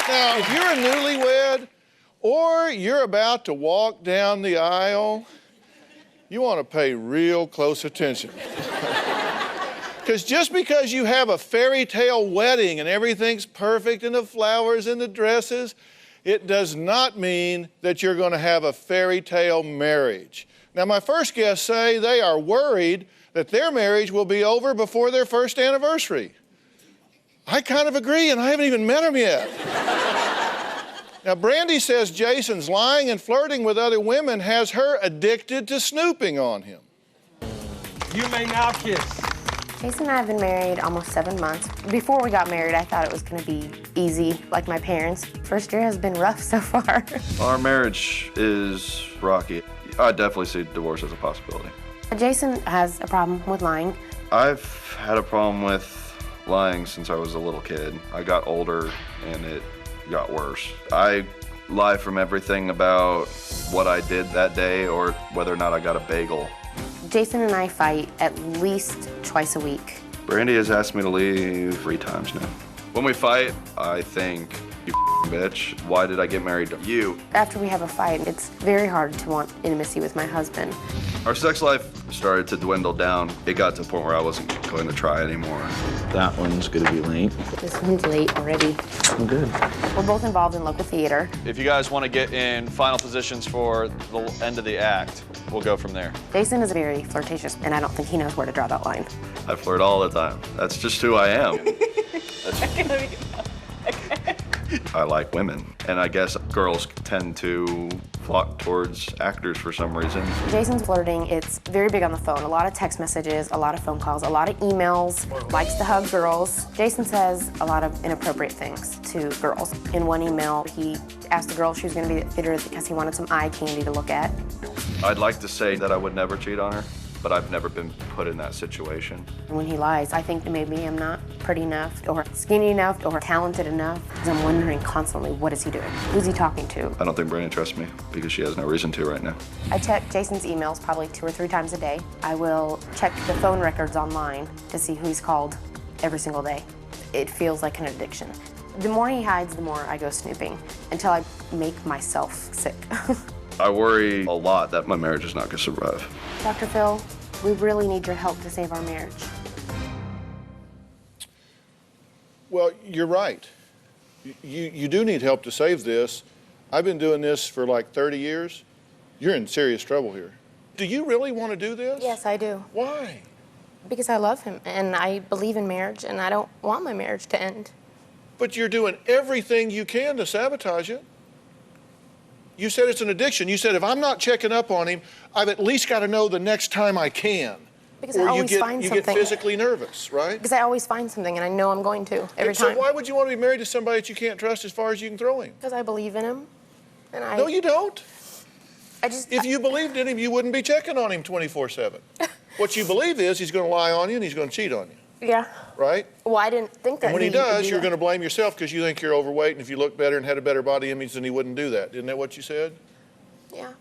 Now, if you're a newlywed or you're about to walk down the aisle, you want to pay real close attention. Because just because you have a fairy tale wedding and everything's perfect and the flowers and the dresses, it does not mean that you're going to have a fairy tale marriage. Now, my first guests say they are worried that their marriage will be over before their first anniversary. I kind of agree, and I haven't even met him yet. Now, Brandy says Jason's lying and flirting with other women has her addicted to snooping on him. You may now kiss. Jason and I have been married almost 7 months. Before we got married, I thought it was gonna be easy, like my parents. First year has been rough so far. Our marriage is rocky. I definitely see divorce as a possibility. Jason has a problem with lying. I've had a problem with lying since I was a little kid. I got older and it got worse. I lie from everything about what I did that day or whether or not I got a bagel. Jason and I fight at least twice a week. Brandy has asked me to leave 3 times now. When we fight, I think, you bitch, why did I get married to you? After we have a fight, it's very hard to want intimacy with my husband. Our sex life started to dwindle down. It got to a point where I wasn't going to try anymore. That one's gonna be late. This one's late already. I'm good. We're both involved in local theater. If you guys want to get in final positions for the end of the act, we'll go from there. Jason is very flirtatious, and I don't think he knows where to draw that line. I flirt all the time. That's just who I am. I like women, and I guess girls tend to flock towards actors for some reason. Jason's flirting, it's very big on the phone. A lot of text messages, a lot of phone calls, a lot of emails, likes to hug girls. Jason says a lot of inappropriate things to girls. In one email, he asked the girl if she was gonna be at the theater because he wanted some eye candy to look at. I'd like to say that I would never cheat on her, but I've never been put in that situation. When he lies, I think that maybe I'm not pretty enough or skinny enough or talented enough. Because I'm wondering constantly, what is he doing? Who's he talking to? I don't think Brandy trusts me because she has no reason to right now. I check Jason's emails probably 2 or 3 times a day. I will check the phone records online to see who he's called every single day. It feels like an addiction. The more he hides, the more I go snooping until I make myself sick. I worry a lot that my marriage is not going to survive. Dr. Phil, we really need your help to save our marriage. Well, you're right. You do need help to save this. I've been doing this for like 30 years. You're in serious trouble here. Do you really want to do this? Yes, I do. Why? Because I love him and I believe in marriage and I don't want my marriage to end. But you're doing everything you can to sabotage it. You said it's an addiction. You said if I'm not checking up on him, I've at least got to know the next time I can. Because I always find something. You get physically nervous, right? Because I always find something and I know I'm going to every time. So why would you want to be married to somebody that you can't trust as far as you can throw him? Because I believe in him. And No, you don't. If you I believed in him, you wouldn't be checking on him 24/7. What you believe is he's going to lie on you and he's going to cheat on you. Yeah. Right? Well, I didn't think that. And when he does, you're going to blame yourself because you think you're overweight, and if you look better and had a better body image, then he wouldn't do that. Isn't that what you said? Yeah.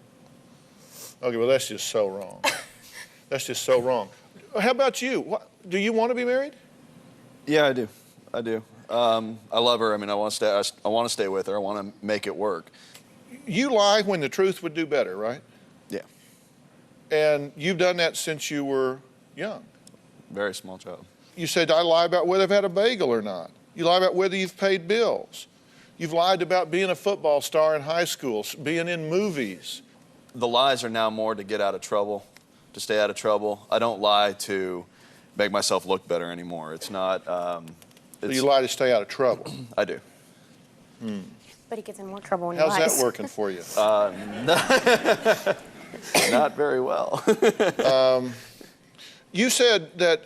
Okay, well, that's just so wrong. That's just so wrong. How about you? Do you want to be married? Yeah, I do. I do. I love her. I mean, I want to stay with her. I want to make it work. You lie when the truth would do better, right? Yeah. And you've done that since you were young. Very small child. You said, I lie about whether I've had a bagel or not. You lie about whether you've paid bills. You've lied about being a football star in high school, being in movies. The lies are now more to get out of trouble, to stay out of trouble. I don't lie to make myself look better anymore. It's not... So you lie to stay out of trouble? I do. But he gets in more trouble when he How's lies. that working for you? Not very well. You said that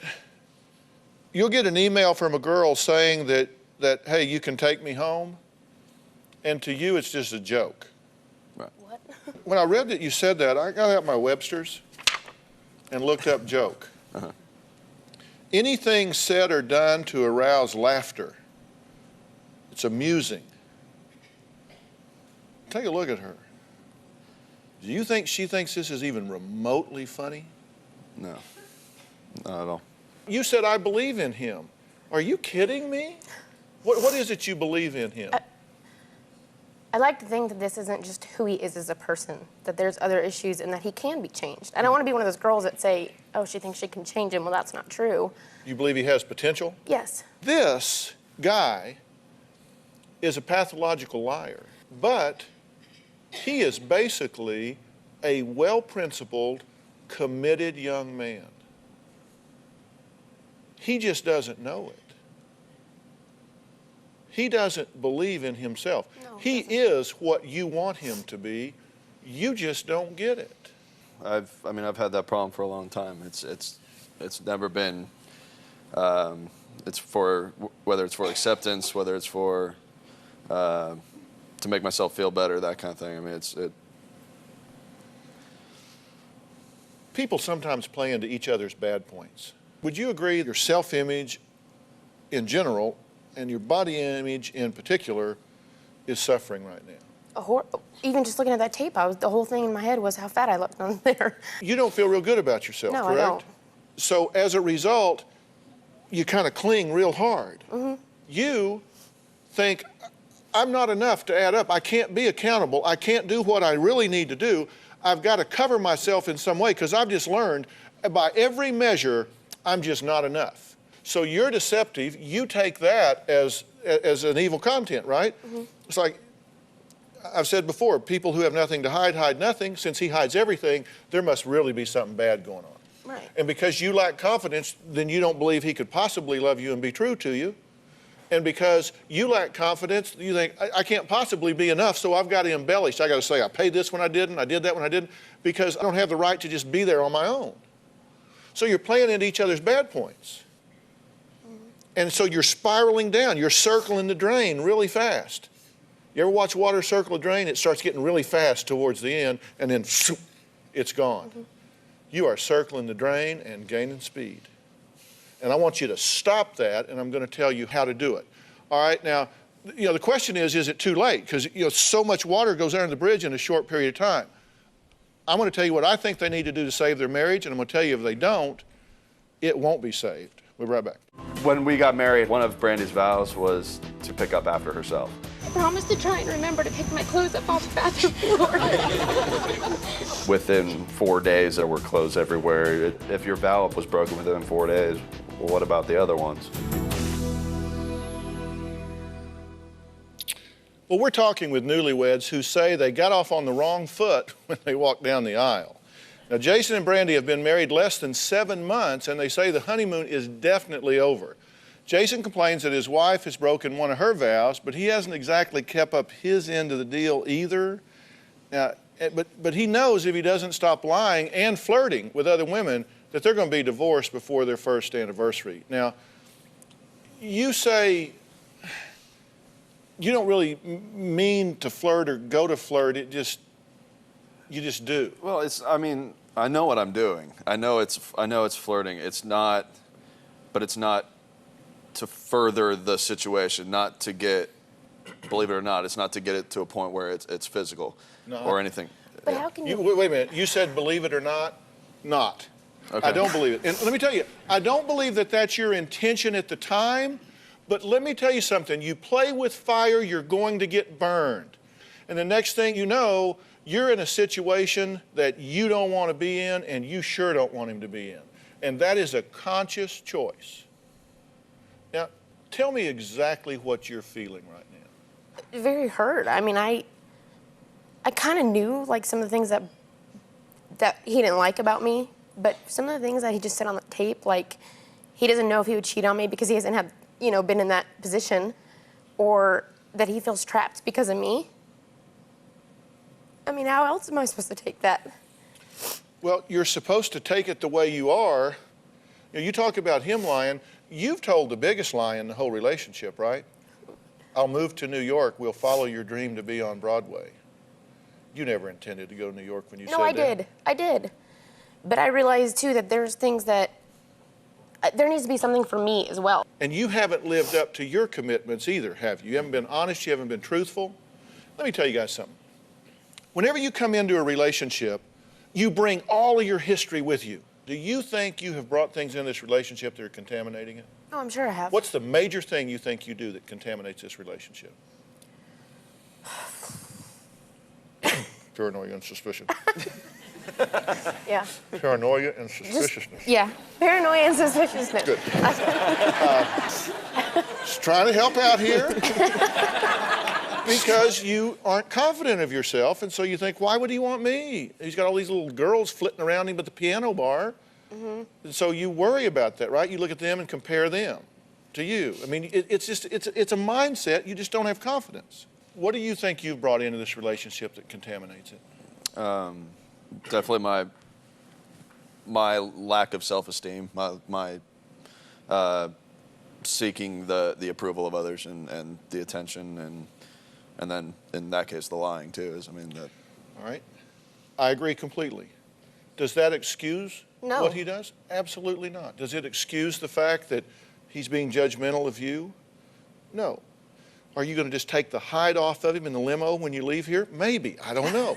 you'll get an email from a girl saying that, hey, you can take me home, and to you it's just a joke. Right. What? When I read that you said that, I got out my Webster's and looked up joke. Uh-huh. Anything said or done to arouse laughter. It's amusing. Take a look at her. Do you think she thinks this is even remotely funny? No, not at all. You said, I believe in him. Are you kidding me? What is it you believe in him? I like to think that this isn't just who he is as a person, that there's other issues and that he can be changed. I don't want to be one of those girls that say, oh, she thinks she can change him. Well, that's not true. You believe he has potential? Yes. This guy is a pathological liar, but he is basically a well-principled, committed young man. He just doesn't know it. He doesn't believe in himself. No, he is what you want him to be. You just don't get it. I've had that problem for a long time. It's never been. It's for whether it's for acceptance, whether it's for to make myself feel better, that kind of thing. I mean, People sometimes play into each other's bad points. Would you agree your self-image in general and your body image in particular is suffering right now? Even just looking at that tape, the whole thing in my head was how fat I looked on there. You don't feel real good about yourself, No, correct? I don't. So as a result, you kind of cling real hard. Mm-hmm. You think, I'm not enough to add up. I can't be accountable. I can't do what I really need to do. I've got to cover myself in some way because I've just learned by every measure, I'm just not enough. So you're deceptive. You take that as an evil content, right? Mm-hmm. It's like I've said before, people who have nothing to hide, hide nothing. Since he hides everything, there must really be something bad going on. Right. And because you lack confidence, then you don't believe he could possibly love you and be true to you. And because you lack confidence, you think, I can't possibly be enough, so I've got to embellish. I got to say, I paid this when I didn't, I did that when I didn't, because I don't have the right to just be there on my own. So you're playing into each other's bad points. And so you're spiraling down. You're circling the drain really fast. You ever watch water circle a drain? It starts getting really fast towards the end, and then it's gone. Mm-hmm. You are circling the drain and gaining speed. And I want you to stop that, and I'm going to tell you how to do it. All right, now, the question is it too late? Because, so much water goes under the bridge in a short period of time. I'm going to tell you what I think they need to do to save their marriage, and I'm going to tell you if they don't, it won't be saved. We'll be right back. when we got married, one of Brandy's vows was to pick up after herself. I promise to try and remember to pick my clothes up off the bathroom floor. Within 4 days, there were clothes everywhere. If your vow was broken within 4 days, well, what about the other ones? Well, we're talking with newlyweds who say they got off on the wrong foot when they walked down the aisle. Now, Jason and Brandy have been married less than 7 months, and they say the honeymoon is definitely over. Jason complains that his wife has broken one of her vows, but he hasn't exactly kept up his end of the deal either. Now, but he knows if he doesn't stop lying and flirting with other women, that they're going to be divorced before their first anniversary. Now, you say you don't really mean to flirt or go to flirt. You just do. Well, I know what I'm doing. I know it's flirting. It's not to further the situation, not to get, believe it or not, it's not to get it to a point where it's physical or anything. But how can you? Wait a minute. You said believe it or not? Not. Okay. I don't believe it. And let me tell you, I don't believe that that's your intention at the time, but let me tell you something. You play with fire, you're going to get burned. And the next thing you know, you're in a situation that you don't want to be in and you sure don't want him to be in. And that is a conscious choice. Now, tell me exactly what you're feeling right now. Very hurt. I mean, I kind of knew like some of the things that he didn't like about me, but some of the things that he just said on the tape, like he doesn't know if he would cheat on me because he hasn't had, been in that position, or that he feels trapped because of me. I mean, how else am I supposed to take that? Well, you're supposed to take it the way you are. You talk about him lying. You've told the biggest lie in the whole relationship, right? I'll move to New York. We'll follow your dream to be on Broadway. You never intended to go to New York when you said that. No, I did. I did. But I realized, too, that there's things that, there needs to be something for me as well. And you haven't lived up to your commitments either, have you? You haven't been honest. You haven't been truthful. Let me tell you guys something. Whenever you come into a relationship, you bring all of your history with you. Do you think you have brought things in this relationship that are contaminating it? Oh, I'm sure I have. What's the major thing you think you do that contaminates this relationship? Paranoia and suspicion. Yeah. Paranoia and suspiciousness. Yeah. Paranoia and suspiciousness. Good. Just trying to help out here. Because you aren't confident of yourself, and so you think, why would he want me? He's got all these little girls flitting around him at the piano bar. And so you worry about that, right? You look at them and compare them to you. I mean, it's a mindset. You just don't have confidence. What do you think you've brought into this relationship that contaminates it? Definitely my lack of self-esteem, my seeking the approval of others and the attention and then in that case the lying too All right. I agree completely. Does that excuse No. what he does? Absolutely not. Does it excuse the fact that he's being judgmental of you? No. Are you going to just take the hide off of him in the limo when you leave here? Maybe. I don't know.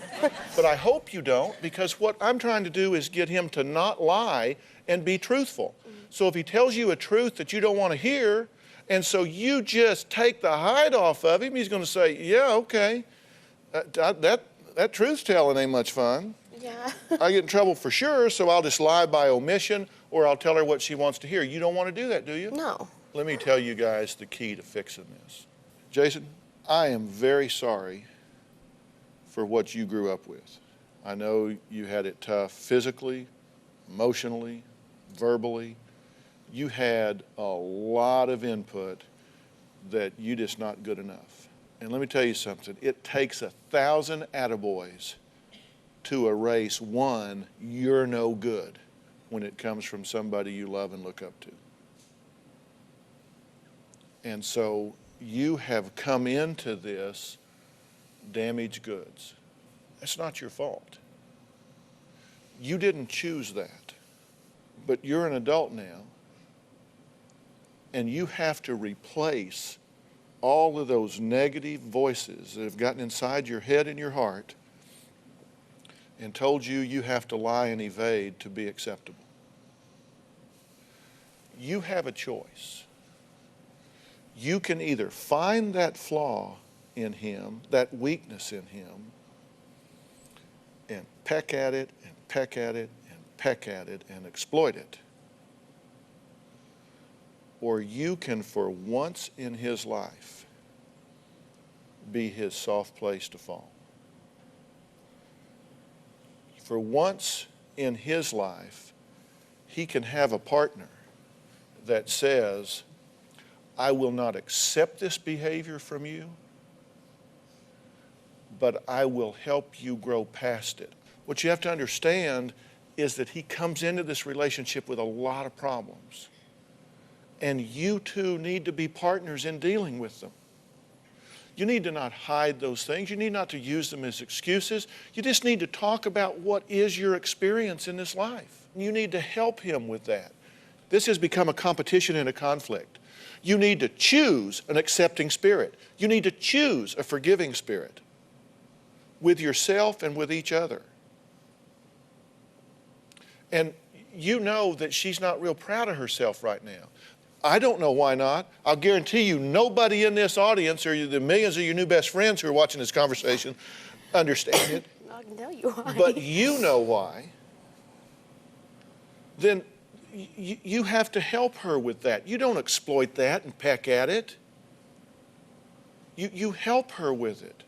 But I hope you don't, because what I'm trying to do is get him to not lie and be truthful. So if he tells you a truth that you don't want to hear, and so you just take the hide off of him, he's going to say, yeah, okay, that truth telling ain't much fun. Yeah. I get in trouble for sure, so I'll just lie by omission, or I'll tell her what she wants to hear. You don't want to do that, do you? No. Let me tell you guys the key to fixing this. Jason, I am very sorry for what you grew up with. I know you had it tough physically, emotionally, verbally. You had a lot of input that you just not good enough. And let me tell you something, it takes 1,000 attaboys to erase one, you're no good, when it comes from somebody you love and look up to. And so you have come into this damaged goods. That's not your fault. You didn't choose that. But you're an adult now, and you have to replace all of those negative voices that have gotten inside your head and your heart and told you you have to lie and evade to be acceptable. You have a choice. You can either find that flaw in him, that weakness in him, and peck at it and peck at it and peck at it and exploit it. Or you can, for once in his life, be his soft place to fall. For once in his life, he can have a partner that says, I will not accept this behavior from you, but I will help you grow past it. What you have to understand is that he comes into this relationship with a lot of problems. And you two need to be partners in dealing with them. You need to not hide those things. You need not to use them as excuses. You just need to talk about what is your experience in this life. You need to help him with that. This has become a competition and a conflict. You need to choose an accepting spirit. You need to choose a forgiving spirit with yourself and with each other. And you know that she's not real proud of herself right now. I don't know why not. I'll guarantee you nobody in this audience or the millions of your new best friends who are watching this conversation understand it. I can tell you why. But you know why. Then you have to help her with that. You don't exploit that and peck at it. You help her with it.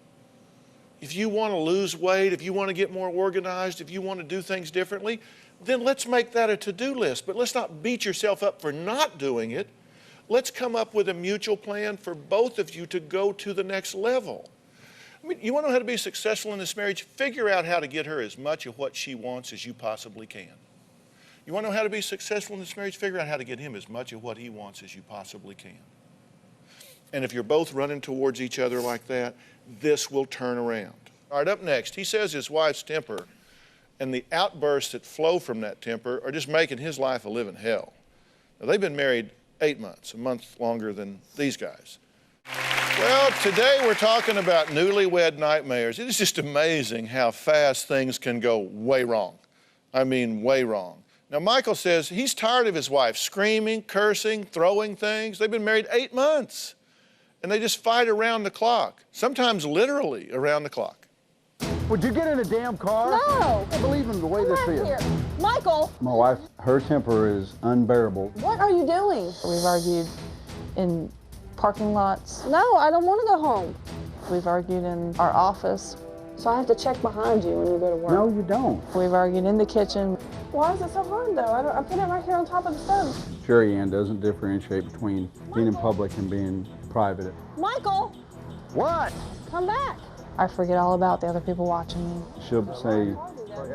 If you want to lose weight, if you want to get more organized, if you want to do things differently, then let's make that a to-do list. But let's not beat yourself up for not doing it. Let's come up with a mutual plan for both of you to go to the next level. I mean, you want to know how to be successful in this marriage? Figure out how to get her as much of what she wants as you possibly can. You want to know how to be successful in this marriage? Figure out how to get him as much of what he wants as you possibly can. And if you're both running towards each other like that, this will turn around. All right, up next, he says his wife's temper and the outbursts that flow from that temper are just making his life a living hell. Now, they've been married 8 months, a month longer than these guys. Well, today we're talking about newlywed nightmares. It is just amazing how fast things can go way wrong. I mean, way wrong. Now, Michael says he's tired of his wife screaming, cursing, throwing things. They've been married 8 months, and they just fight around the clock, sometimes literally around the clock. Would you get in a damn car? No! I believe in the way this is. Here. Michael! My wife, her temper is unbearable. What are you doing? We've argued in parking lots. No, I don't want to go home. We've argued in our office. So I have to check behind you when you go to work. No, you don't. We've argued in the kitchen. Why is it so hard, though? I put it right here on top of the stove. Sherry Ann doesn't differentiate between being in public and being private. Michael! What? Come back. I forget all about the other people watching me. She'll say,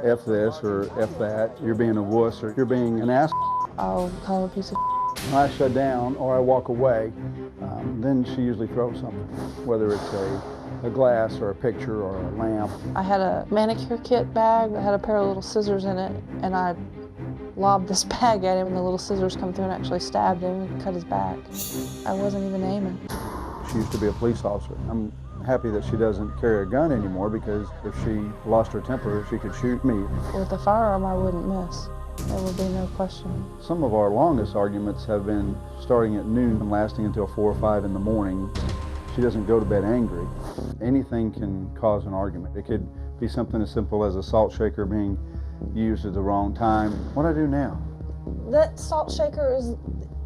F this or F that. You're being a wuss or you're being an ass. I'll call a piece of When I shut down or I walk away, then she usually throws something, whether it's a glass or a picture or a lamp. I had a manicure kit bag that had a pair of little scissors in it, and I lobbed this bag at him, and the little scissors come through and actually stabbed him and cut his back. I wasn't even aiming. She used to be a police officer. I'm happy that she doesn't carry a gun anymore, because if she lost her temper, she could shoot me. With a firearm, I wouldn't miss. There would be no question. Some of our longest arguments have been starting at noon and lasting until 4 or 5 in the morning. She doesn't go to bed angry. Anything can cause an argument. It could be something as simple as a salt shaker being used at the wrong time. What do I do now? That salt shaker is,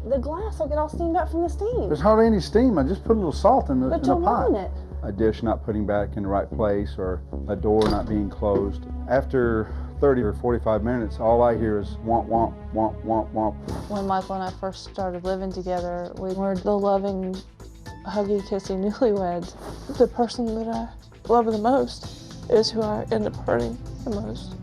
the glass will get all steamed up from the steam. There's hardly any steam. I just put a little salt in the pot. But you'll ruin it. A dish not putting back in the right place, or a door not being closed. After 30 or 45 minutes, all I hear is womp, womp, womp, womp, womp. When Michael and I first started living together, we were the loving, huggy, kissy newlyweds. The person that I love the most is who I end up hurting the most.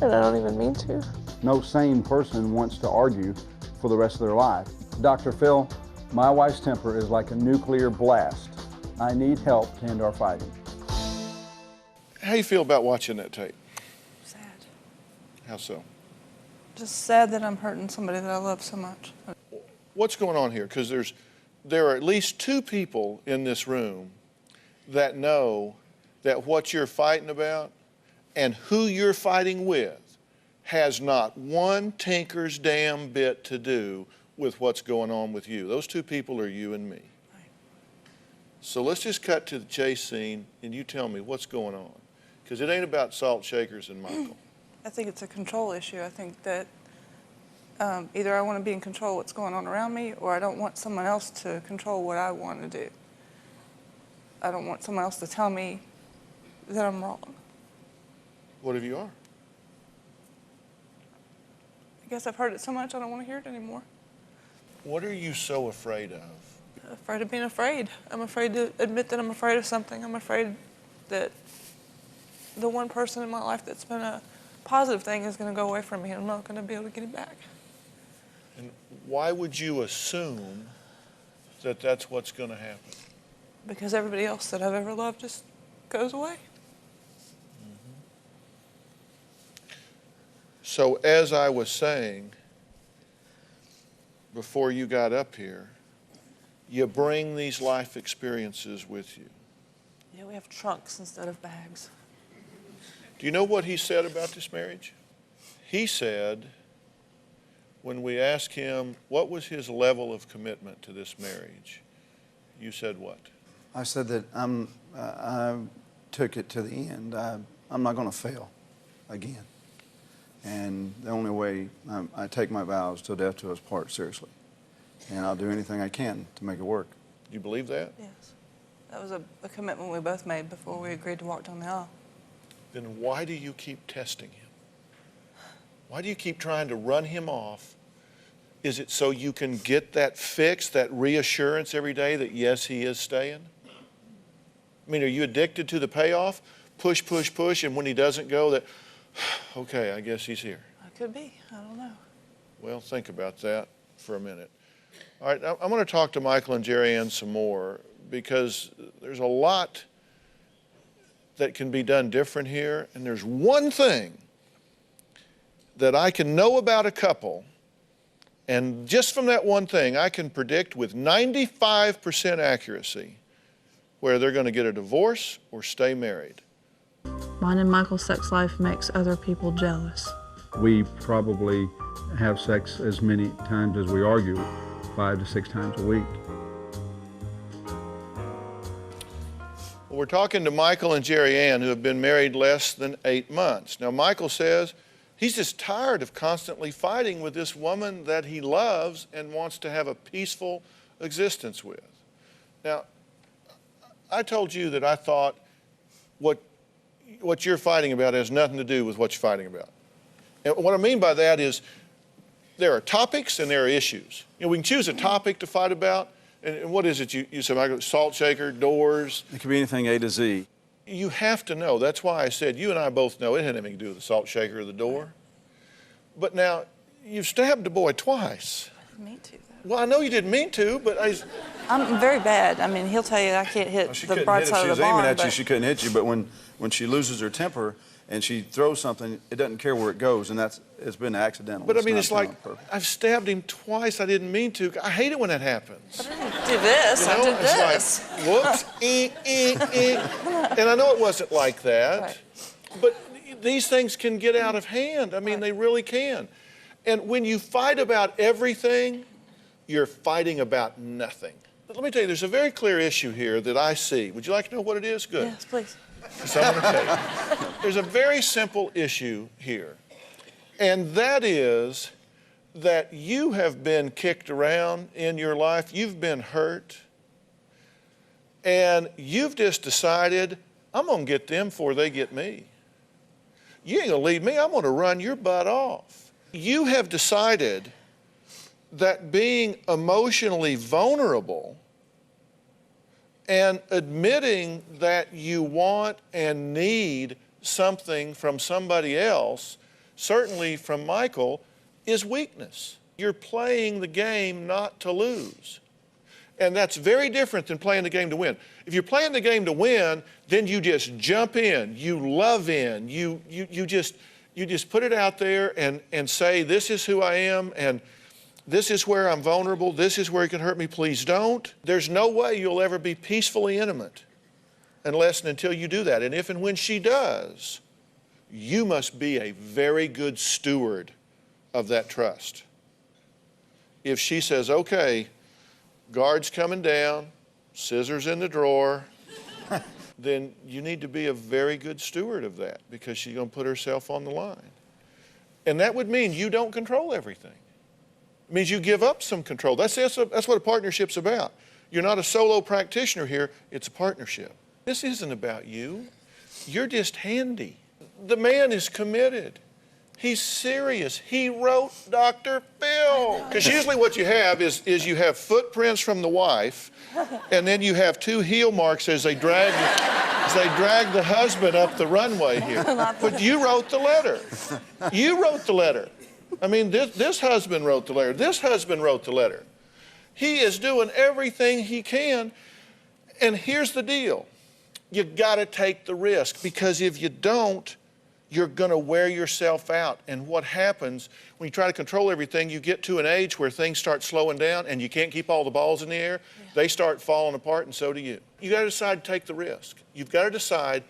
And I don't even mean to. No sane person wants to argue for the rest of their life. Dr. Phil, my wife's temper is like a nuclear blast. I need help to end our fighting. How do you feel about watching that tape? Sad. How so? Just sad that I'm hurting somebody that I love so much. What's going on here? Because there are at least 2 people in this room that know that what you're fighting about and who you're fighting with has not one tinker's damn bit to do with what's going on with you. Those 2 people are you and me. So let's just cut to the chase scene and you tell me what's going on. Because it ain't about salt shakers and Michael. I think it's a control issue. I think that either I want to be in control of what's going on around me, or I don't want someone else to control what I want to do. I don't want someone else to tell me that I'm wrong. What if you are? I guess I've heard it so much I don't want to hear it anymore. What are you so afraid of? Afraid of being afraid. I'm afraid to admit that I'm afraid of something. I'm afraid that the one person in my life that's been a positive thing is going to go away from me, and I'm not going to be able to get it back. And why would you assume that that's what's going to happen? Because everybody else that I've ever loved just goes away. So as I was saying before you got up here, you bring these life experiences with you. Yeah, we have trunks instead of bags. Do you know what he said about this marriage? He said, when we asked him what was his level of commitment to this marriage, you said what? I said that I took it to the end. I'm not going to fail again. And the only way I take my vows till death do us part seriously. And I'll do anything I can to make it work. Do you believe that? Yes. That was a commitment we both made before we agreed to walk down the aisle. Then why do you keep testing him? Why do you keep trying to run him off? Is it so you can get that fix, that reassurance every day that yes, he is staying? I mean, are you addicted to the payoff? Push, push, push, and when he doesn't go, that, okay, I guess he's here. I could be. I don't know. Well, think about that for a minute. All right, I'm going to talk to Michael and Jerry Ann some more, because there's a lot that can be done different here, and there's one thing that I can know about a couple, and just from that one thing, I can predict with 95% accuracy where they're going to get a divorce or stay married. Mine and Michael's sex life makes other people jealous. We probably have sex as many times as we argue, 5 to 6 times a week. We're talking to Michael and Jerry Ann, who have been married less than 8 months. Now, Michael says he's just tired of constantly fighting with this woman that he loves and wants to have a peaceful existence with. Now, I told you that I thought what you're fighting about has nothing to do with what you're fighting about. And what I mean by that is there are topics and there are issues. You know, we can choose a topic to fight about. And what is it you said, Michael? Salt shaker, doors? It could be anything A to Z. You have to know. That's why I said you and I both know it had nothing to do with the salt shaker or the door. But now, you've stabbed a boy twice. I didn't mean to, though. Well, I know you didn't mean to, but I'm very bad. I mean, he'll tell you I can't hit the broad side of the barn. She was aiming at you, she couldn't hit you, but when she loses her temper and she throws something, it doesn't care where it goes, and it's been accidental. But I mean, it's like, I've stabbed him twice, I didn't mean to. I hate it when that happens. But I didn't do this, you know? I did this. Like, whoops, And I know it wasn't like that, right. But these things can get out of hand. I mean, they really can. And when you fight about everything, you're fighting about nothing. But let me tell you, there's a very clear issue here that I see. Would you like to know what it is? Good. Yes, please. So I'm going to tell you. There's a very simple issue here, and that is that you have been kicked around in your life, you've been hurt, and you've just decided, I'm going to get them before they get me. You ain't going to leave me, I'm going to run your butt off. You have decided that being emotionally vulnerable and admitting that you want and need something from somebody else, certainly from Michael, is weakness. You're playing the game not to lose. And that's very different than playing the game to win. If you're playing the game to win, then you just jump in, you love in, you just put it out there and say, this is who I am, and this is where I'm vulnerable, this is where you can hurt me, please don't. There's no way you'll ever be peacefully intimate unless and until you do that. And if and when she does, you must be a very good steward of that trust. If she says, okay, guard's coming down, scissors in the drawer, then you need to be a very good steward of that because she's going to put herself on the line. And that would mean you don't control everything. It means you give up some control. That's what a partnership's about. You're not a solo practitioner here, it's a partnership. This isn't about you. You're just handy. The man is committed. He's serious. He wrote Dr. Phil. Because usually what you have is you have footprints from the wife, and then you have 2 heel marks as they drag the husband up the runway here. But you wrote the letter. You wrote the letter. I mean, this husband wrote the letter. This husband wrote the letter. He is doing everything he can. And here's the deal. You've got to take the risk, because if you don't, you're going to wear yourself out. And what happens when you try to control everything, you get to an age where things start slowing down and you can't keep all the balls in the air. Yeah. They start falling apart, and so do you. You got to decide to take the risk. You've got to decide,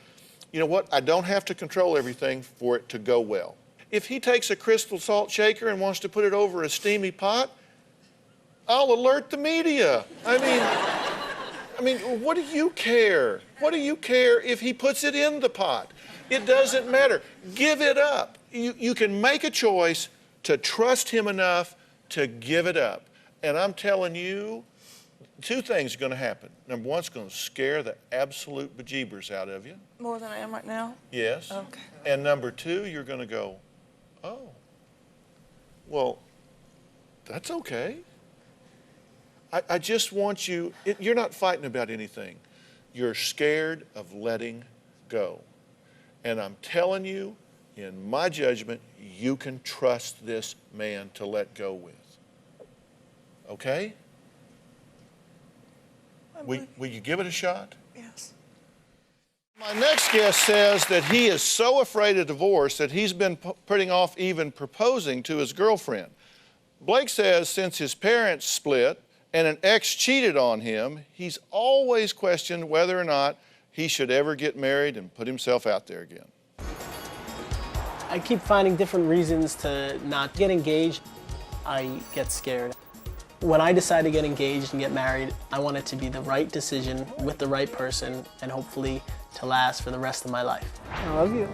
you know what, I don't have to control everything for it to go well. If he takes a crystal salt shaker and wants to put it over a steamy pot, I'll alert the media. I mean, what do you care? What do you care if he puts it in the pot? It doesn't matter. Give it up. You can make a choice to trust him enough to give it up. And I'm telling you, 2 things are going to happen. Number 1, it's going to scare the absolute bejeebers out of you. More than I am right now? Yes. Okay. And number 2, you're going to go, oh, well, that's okay. I just want you, you're not fighting about anything. You're scared of letting go. And I'm telling you, in my judgment, you can trust this man to let go with. Okay? Will you give it a shot? Yes. My next guest says that he is so afraid of divorce that he's been putting off even proposing to his girlfriend. Blake says since his parents split and an ex cheated on him, he's always questioned whether or not he should ever get married and put himself out there again. I keep finding different reasons to not get engaged. I get scared. When I decide to get engaged and get married, I want it to be the right decision with the right person and hopefully to last for the rest of my life. I love you.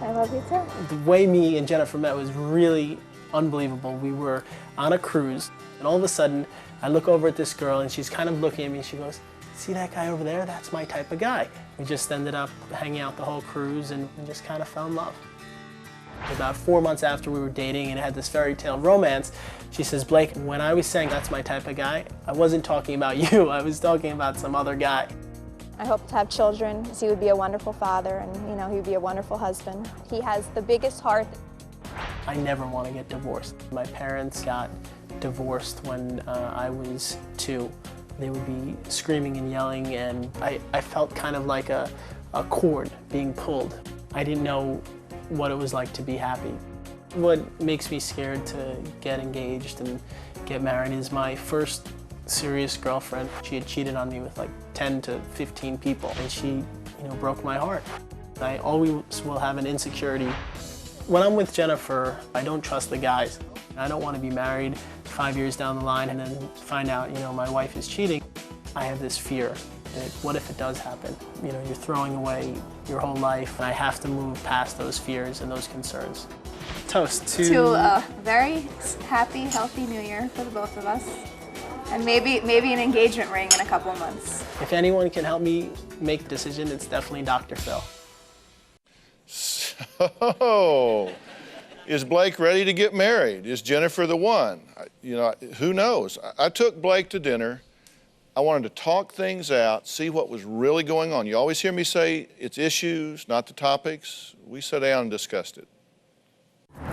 I love you too. The way me and Jennifer met was really unbelievable. We were on a cruise, and all of a sudden, I look over at this girl, and she's kind of looking at me, and she goes, "See that guy over there? That's my type of guy." We just ended up hanging out the whole cruise and just kind of fell in love. About 4 months after we were dating and had this fairy tale romance, she says, "Blake, when I was saying that's my type of guy, I wasn't talking about you. I was talking about some other guy." I hope to have children, because he would be a wonderful father, and he would be a wonderful husband. He has the biggest heart. I never want to get divorced. My parents got divorced when I was 2. They would be screaming and yelling, and I felt kind of like a cord being pulled. I didn't know what it was like to be happy. What makes me scared to get engaged and get married is my first serious girlfriend. She had cheated on me with like 10 to 15 people, and she, broke my heart. I always will have an insecurity. When I'm with Jennifer, I don't trust the guys. I don't want to be married 5 years down the line and then find out, my wife is cheating. I have this fear that what if it does happen? You're throwing away your whole life, and I have to move past those fears and those concerns. Toast to a very happy, healthy new year for the both of us. And maybe an engagement ring in a couple of months. If anyone can help me make the decision, it's definitely Dr. Phil. So, is Blake ready to get married? Is Jennifer the one? Who knows? I took Blake to dinner. I wanted to talk things out, see what was really going on. You always hear me say it's issues, not the topics. We sat down and discussed it.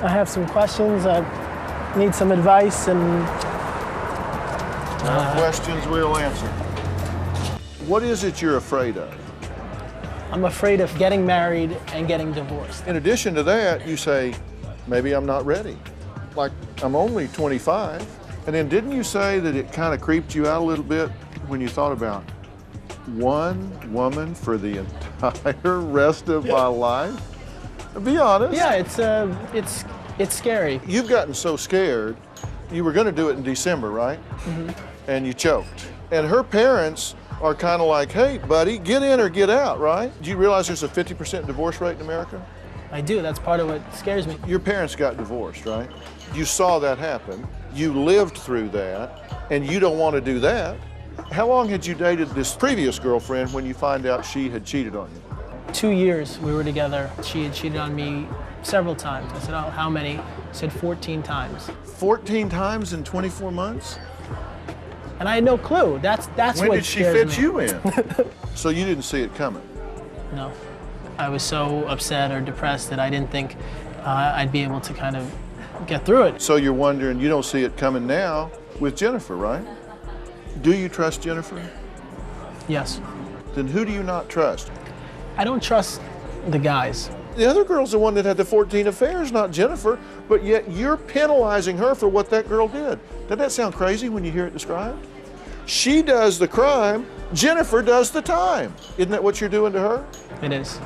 I have some questions. I need some advice, and questions we'll answer. What is it you're afraid of? I'm afraid of getting married and getting divorced. In addition to that, you say, maybe I'm not ready. Like, I'm only 25. And then didn't you say that it kind of creeped you out a little bit when you thought about one woman for the entire rest of my life? Be honest. Yeah, it's scary. You've gotten so scared, you were going to do it in December, right? Mm-hmm. And you choked. And her parents are kind of like, hey, buddy, get in or get out, right? Do you realize there's a 50% divorce rate in America? I do. That's part of what scares me. Your parents got divorced, right? You saw that happen. You lived through that, and you don't want to do that. How long had you dated this previous girlfriend when you find out she had cheated on you? 2 years we were together. She had cheated on me several times. I said, "Oh, how many?" She said 14 times. 14 times in 24 months? And I had no clue. That's when what did she scares fit me. you in? So you didn't see it coming? No. I was so upset or depressed that I didn't think I'd be able to kind of get through it. So you're wondering, you don't see it coming now with Jennifer, right? Do you trust Jennifer? Yes. Then who do you not trust? I don't trust the guys. The other girl's the one that had the 14 affairs, not Jennifer, but yet you're penalizing her for what that girl did. Doesn't that sound crazy when you hear it described? She does the crime, Jennifer does the time. Isn't that what you're doing to her? It is.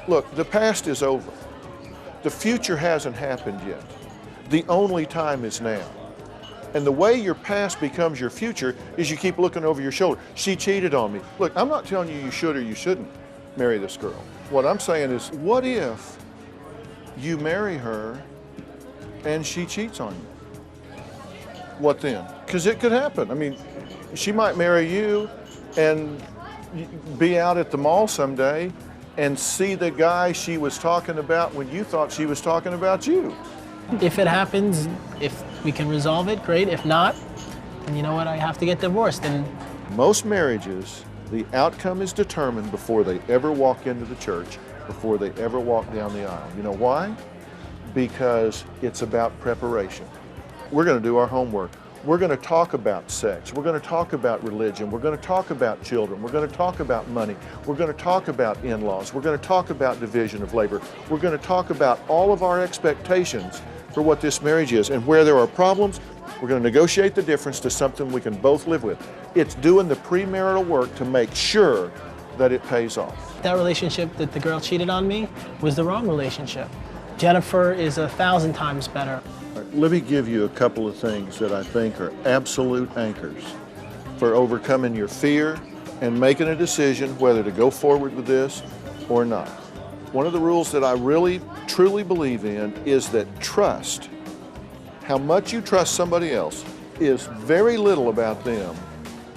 Look, the past is over. The future hasn't happened yet. The only time is now. And the way your past becomes your future is you keep looking over your shoulder. She cheated on me. Look, I'm not telling you you should or you shouldn't marry this girl. What I'm saying is, what if you marry her and she cheats on you? What then? Because it could happen. I mean, she might marry you and be out at the mall someday and see the guy she was talking about when you thought she was talking about you. If it happens, if we can resolve it, great. If not, then you know what, I have to get divorced. And most marriages, the outcome is determined before they ever walk into the church, before they ever walk down the aisle. You know why? Because it's about preparation. We're going to do our homework. We're going to talk about sex. We're going to talk about religion. We're going to talk about children. We're going to talk about money. We're going to talk about in-laws. We're going to talk about division of labor. We're going to talk about all of our expectations for what this marriage is. And where there are problems, we're going to negotiate the difference to something we can both live with. It's doing the premarital work to make sure that it pays off. that relationship that the girl cheated on me was the wrong relationship. Jennifer is 1,000 times better. Let me give you a couple of things that I think are absolute anchors for overcoming your fear and making a decision whether to go forward with this or not. One of the rules that I really, truly believe in is that trust, how much you trust somebody else, is very little about them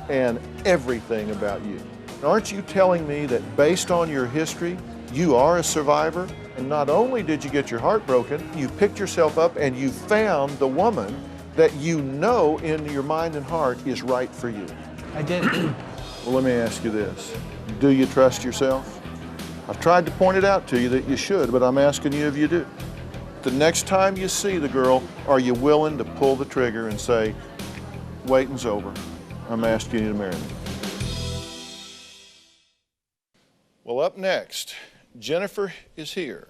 and everything about you. Aren't you telling me that based on your history, you are a survivor? And not only did you get your heart broken, you picked yourself up and you found the woman that you know in your mind and heart is right for you. I did. Well, let me ask you this. Do you trust yourself? I've tried to point it out to you that you should, but I'm asking you if you do. The next time you see the girl, are you willing to pull the trigger and say, waiting's over, I'm asking you to marry me? Well, up next, Jennifer is here.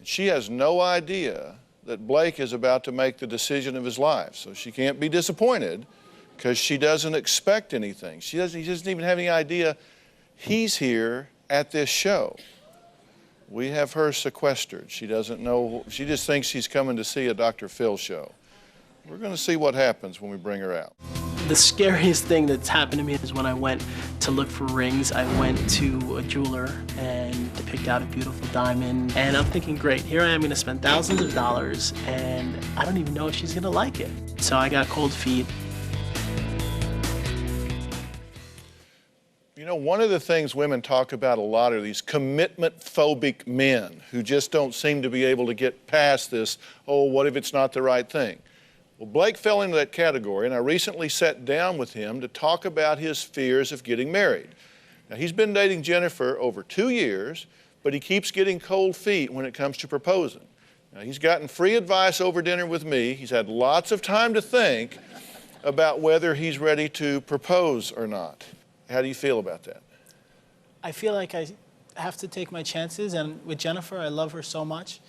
She has no idea that Blake is about to make the decision of his life, so she can't be disappointed because she doesn't expect anything. He doesn't even have any idea he's here at this show. We have her sequestered. She doesn't know, she just thinks she's coming to see a Dr. Phil show. We're going to see what happens when we bring her out. The scariest thing that's happened to me is when I went to look for rings. I went to a jeweler and picked out a beautiful diamond. And I'm thinking, great, here I am going to spend thousands of dollars and I don't even know if she's going to like it. So I got cold feet. You know, one of the things women talk about a lot are these commitment-phobic men who just don't seem to be able to get past this, oh, what if it's not the right thing? Well, Blake fell into that category, and I recently sat down with him to talk about his fears of getting married. Now, he's been dating Jennifer over 2 years, but he keeps getting cold feet when it comes to proposing. Now, he's gotten free advice over dinner with me. He's had lots of time to think about whether he's ready to propose or not. How do you feel about that? I feel like I have to take my chances, and with Jennifer, I love her so much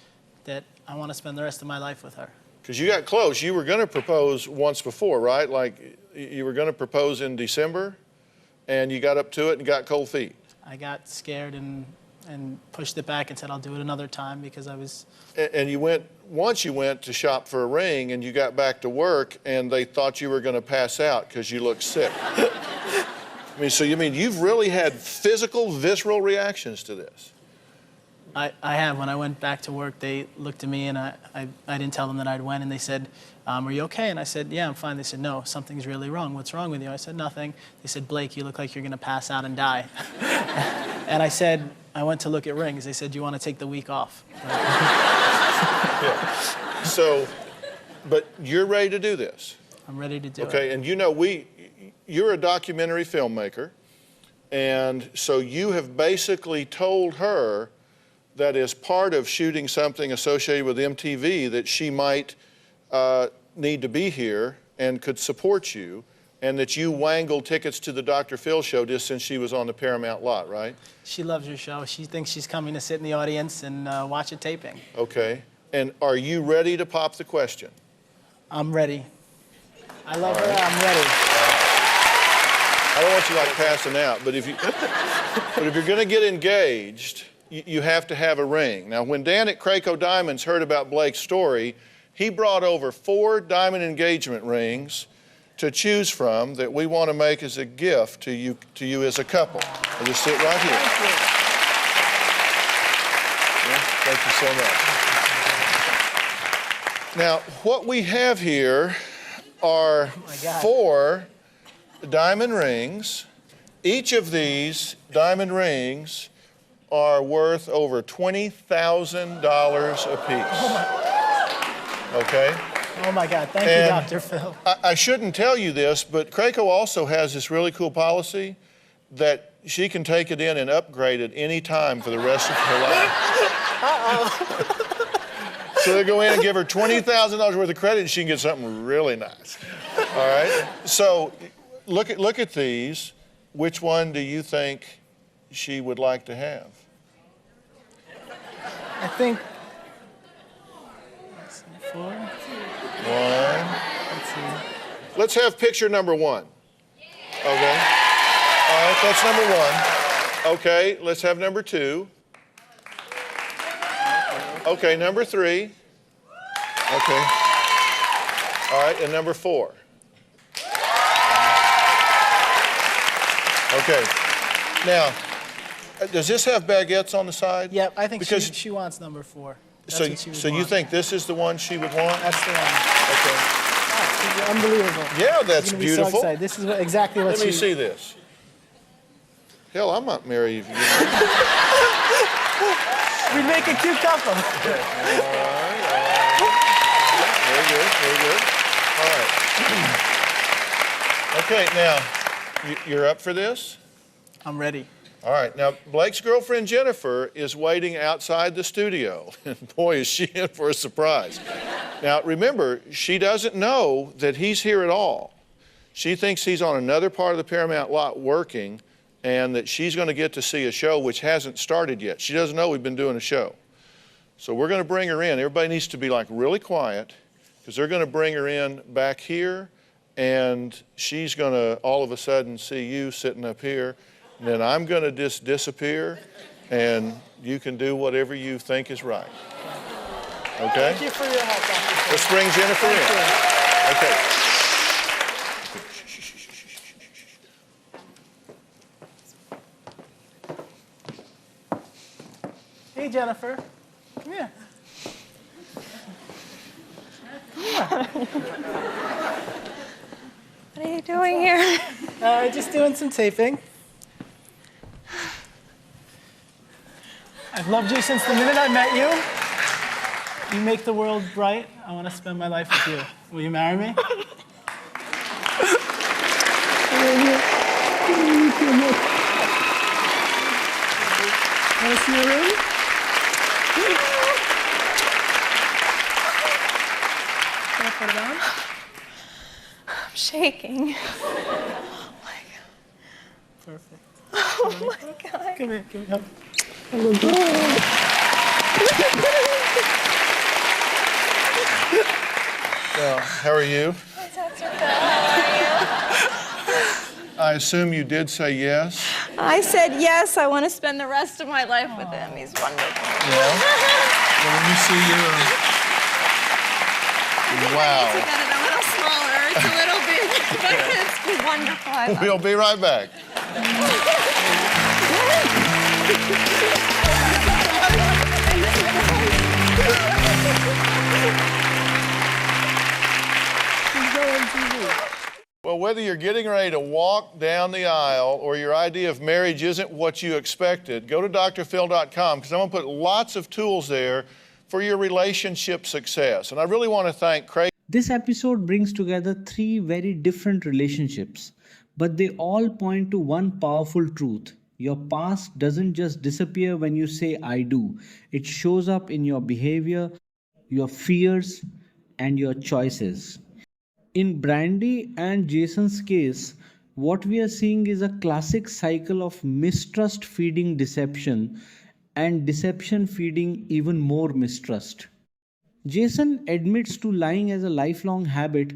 that I want to spend the rest of my life with her. Because you got close. You were going to propose once before, right? Like, you were going to propose in December, and you got up to it and got cold feet. I got scared and pushed it back and said I'll do it another time because I was... And you went, once you went to shop for a ring, and you got back to work, and they thought you were going to pass out because you looked sick. I mean, so you mean you've really had physical, visceral reactions to this? I have. When I went back to work, they looked at me, and I didn't tell them that I'd went, and they said, are you okay? And I said, yeah, I'm fine. They said, no, something's really wrong. What's wrong with you? I said, nothing. They said, Blake, you look like you're going to pass out and die. And I said, I went to look at rings. They said, do you want to take the week off? Yeah. So, but you're ready to do this? I'm ready to do it. Okay, and you know, you're a documentary filmmaker, and so you have basically told her that as part of shooting something associated with MTV that she might need to be here and could support you, and that you wangled tickets to the Dr. Phil show just since she was on the Paramount lot, right? She loves your show. She thinks she's coming to sit in the audience and watch a taping. Okay, and are you ready to pop the question? I'm ready. I love her, I'm ready. I don't want you like passing out, but if you're going to get engaged, you have to have a ring. Now, when Dan at Craco Diamonds heard about Blake's story, he brought over 4 diamond engagement rings to choose from that we want to make as a gift to you as a couple. I'll just sit right here. Thank you. Yeah, thank you so much. Now, what we have here are 4 diamond rings. Each of these diamond rings are worth over $20,000 apiece. Okay? Oh my God, thank you, Dr. Phil. I shouldn't tell you this, but Craco also has this really cool policy that she can take it in and upgrade it any time for the rest of her life. So they go in and give her $20,000 worth of credit and she can get something really nice. All right? So look at these. Which one do you think she would like to have? I think... 4. 1. Let's have picture number 1. Okay. All right, that's number 1. Okay, let's have number 2. Okay, number 3. Okay. All right, and number 4. Okay. Now, does this have baguettes on the side? Yep, I think because she wants number 4. That's so what she would so you want. think this is the one she would want? That's the one. Okay. You're unbelievable. Yeah, that's You're gonna be beautiful. So excited. This is exactly what Let me see this. Hell, I might marry you. We'd make a cute couple. All right. Very good, very good. All right. Okay, now, you're up for this? I'm ready. All right, now Blake's girlfriend Jennifer is waiting outside the studio. And boy, is she in for a surprise. Now, remember, she doesn't know that he's here at all. She thinks he's on another part of the Paramount lot working, and that she's going to get to see a show which hasn't started yet. She doesn't know we've been doing a show. So we're going to bring her in. Everybody needs to be like really quiet, because they're going to bring her in back here, and she's going to all of a sudden see you sitting up here. And then I'm going to just disappear, and you can do whatever you think is right. Okay? Thank you for your help, Dr. Phil. Let's bring Jennifer in. Okay. Hey, Jennifer. Come here. What are you doing here? Just doing some taping. I've loved you since the minute I met you. You make the world bright. I want to spend my life with you. Will you marry me? Want to see a room? Can I put it on? I'm shaking. Perfect. Oh my God. Come here, give me a hug. Well, how are you? Hi, Dr. Phil. How are you? I assume you did say yes? I said yes. I want to spend the rest of my life with him. He's wonderful. Yeah? Well, let me see your... Wow. It's a little smaller. It's a little big, but it's wonderful. I love We'll be right back. Well, whether you're getting ready to walk down the aisle or your idea of marriage isn't what you expected, go to drphil.com, because I'm going to put lots of tools there for your relationship success. And I really want to thank Craig. This episode brings together 3 very different relationships, but they all point to one powerful truth. Your past doesn't just disappear when you say I do. It shows up in your behavior, your fears, and your choices. In Brandy and Jason's case, what we are seeing is a classic cycle of mistrust feeding deception and deception feeding even more mistrust. Jason admits to lying as a lifelong habit,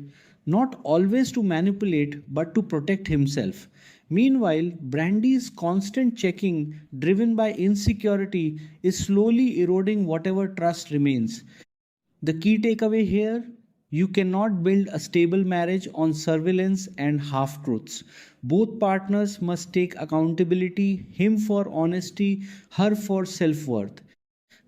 not always to manipulate but to protect himself. Meanwhile, Brandy's constant checking, driven by insecurity, is slowly eroding whatever trust remains. The key takeaway here: you cannot build a stable marriage on surveillance and half-truths. Both partners must take accountability, him for honesty, her for self-worth.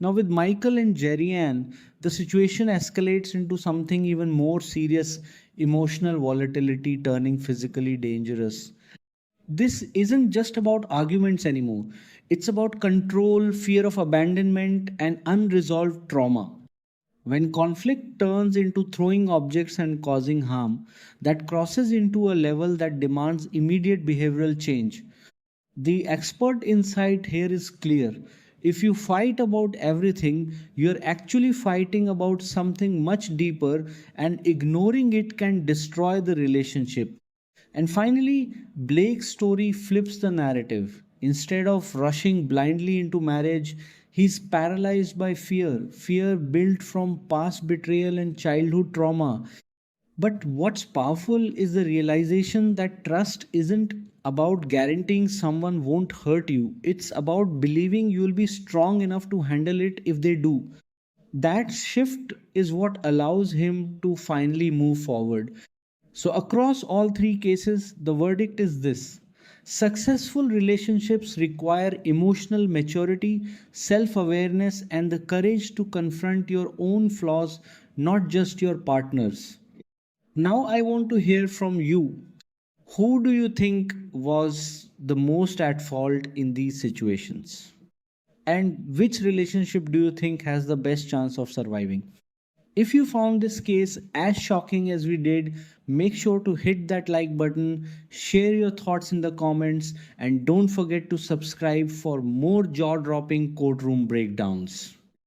Now with Michael and Jerry Ann, the situation escalates into something even more serious: emotional volatility turning physically dangerous. This isn't just about arguments anymore. It's about control, fear of abandonment, and unresolved trauma. When conflict turns into throwing objects and causing harm, that crosses into a level that demands immediate behavioral change. The expert insight here is clear. If you fight about everything, you're actually fighting about something much deeper, and ignoring it can destroy the relationship. And finally, Blake's story flips the narrative. Instead of rushing blindly into marriage, he's paralyzed by fear built from past betrayal and childhood trauma. But what's powerful is the realization that trust isn't about guaranteeing someone won't hurt you. It's about believing you'll be strong enough to handle it if they do. That shift is what allows him to finally move forward. So, across all three cases, the verdict is this: successful relationships require emotional maturity, self awareness, and the courage to confront your own flaws, not just your partner's. Now, I want to hear from you. Who do you think was the most at fault in these situations? And which relationship do you think has the best chance of surviving? If you found this case as shocking as we did, make sure to hit that like button, share your thoughts in the comments, and don't forget to subscribe for more jaw dropping courtroom breakdowns.